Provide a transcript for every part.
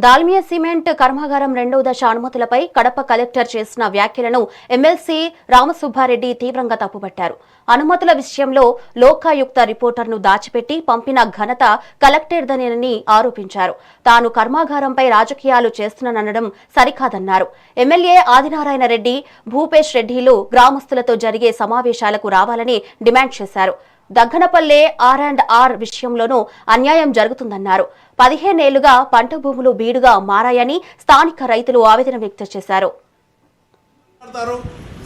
Dalmia cement కర్మాగారం రెండవ దశ అనుమతులపై కడప కలెక్టర్ చేసిన వ్యాఖ్యలను ఎమ్మెల్సీ రామసుబ్బారెడ్డి తీవ్రంగా తప్పుపట్టారు. అనుమతుల విషయంలో లోకాయుక్త రిపోర్టర్ను దాచిపెట్టి పంపిన ఘనత కలెక్టర్దనేనని ఆరోపించారు. తాను కర్మాగారంపై రాజకీయాలు చేస్తున్నాననడం సరికాదన్నారు. ఎమ్మెల్యే ఆదినారాయణ రెడ్డి, భూపేష్ రెడ్డిలు గ్రామస్తులతో జరిగే సమావేశాలకు రావాలని డిమాండ్ చేశారు. దగ్గనపల్లె R&R విషయంలోనూ అన్యాయం జరుగుతుందన్నారు. 15 ఏళ్లుగా పంట భూములు బీడుగా మారాయని స్థానిక రైతులు ఆవేదన వ్యక్తం చేశారు.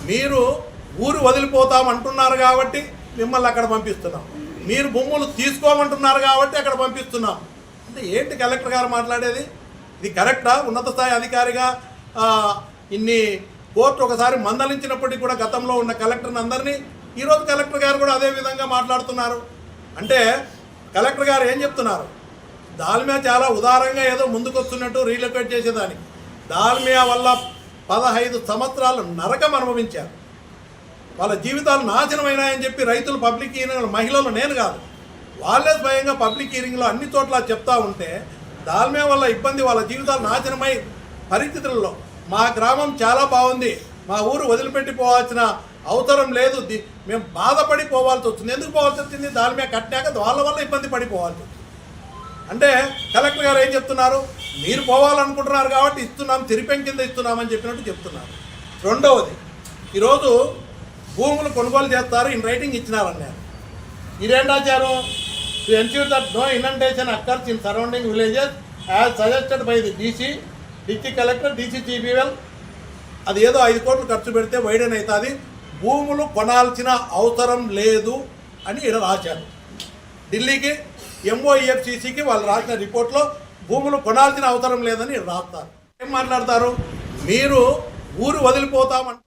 మీరు ఊరు వదిలిపోతామంటున్నారు కాబట్టి మిమ్మల్ని అక్కడ పంపిస్తున్నాం, మీరు భూములు తీసుకోమంటున్నారు కాబట్టి అక్కడ పంపిస్తున్నాం అంటే ఏంటి కలెక్టర్ గారు మాట్లాడేది? ఇది కరెక్టా? ఉన్నత స్థాయి అధికారిగా ఇన్ని కోర్టు ఒకసారి మందలించినప్పటికీ కూడా గతంలో ఉన్న కలెక్టర్ని అందరినీ ఈరోజు కలెక్టర్ గారు కూడా అదే విధంగా మాట్లాడుతున్నారు. అంటే కలెక్టర్ గారు ఏం చెప్తున్నారు? దాల్మియా చాలా ఉదారంగా ఏదో ముందుకొస్తున్నట్టు రీలొకేట్ చేసేదానికి. దాల్మియా వల్ల 15 సంవత్సరాలు నరకం అనుభవించారు, వాళ్ళ జీవితాలు నాశనమైనాయని చెప్పి రైతులు పబ్లిక్ హీరింగ్, మహిళలు నేను కాదు, వాళ్ళే స్వయంగా పబ్లిక్ హీరింగ్లో అన్ని చోట్ల చెప్తా ఉంటే దాల్మియా వల్ల ఇబ్బంది, వాళ్ళ జీవితాలు నాశనమై పరిస్థితుల్లో మా గ్రామం చాలా బాగుంది, మా ఊరు వదిలిపెట్టిపోవాల్సిన అవసరం లేదు, మేము బాధపడి పోవాల్సి వచ్చింది. ఎందుకు పోవాల్సి వచ్చింది? దాల్మియా కట్టాక వాళ్ళ వల్ల ఇబ్బంది పడిపోవాల్సి వచ్చింది. అంటే కలెక్టర్ గారు ఏం చెప్తున్నారు? మీరు పోవాలనుకుంటున్నారు కాబట్టి ఇస్తున్నాం, తిరిపెం కింద ఇస్తున్నామని చెప్పినట్టు చెప్తున్నారు. రెండవది, ఈరోజు భూములు కొనుగోలు చేస్తారు, ఇన్ రైటింగ్ ఇచ్చినారన్నారు. ఇదేం రాశారు? To ensure that no inundation occurs in surrounding villages as suggested by the district collector, DCGBL. అది ఏదో 5 కోట్లు ఖర్చు పెడితే వైడెన్ అవుతుంది, భూములు కొనాల్సిన అవసరం లేదు అని ఇక్కడ రాశారు. ఢిల్లీకి MOEFCCకి వాళ్ళు రాసిన రిపోర్ట్లో భూములు కొనాల్సిన అవసరం లేదని రాస్తారు. ఏం మాట్లాడతారు? మీరు ఊరు వదిలిపోతామంటే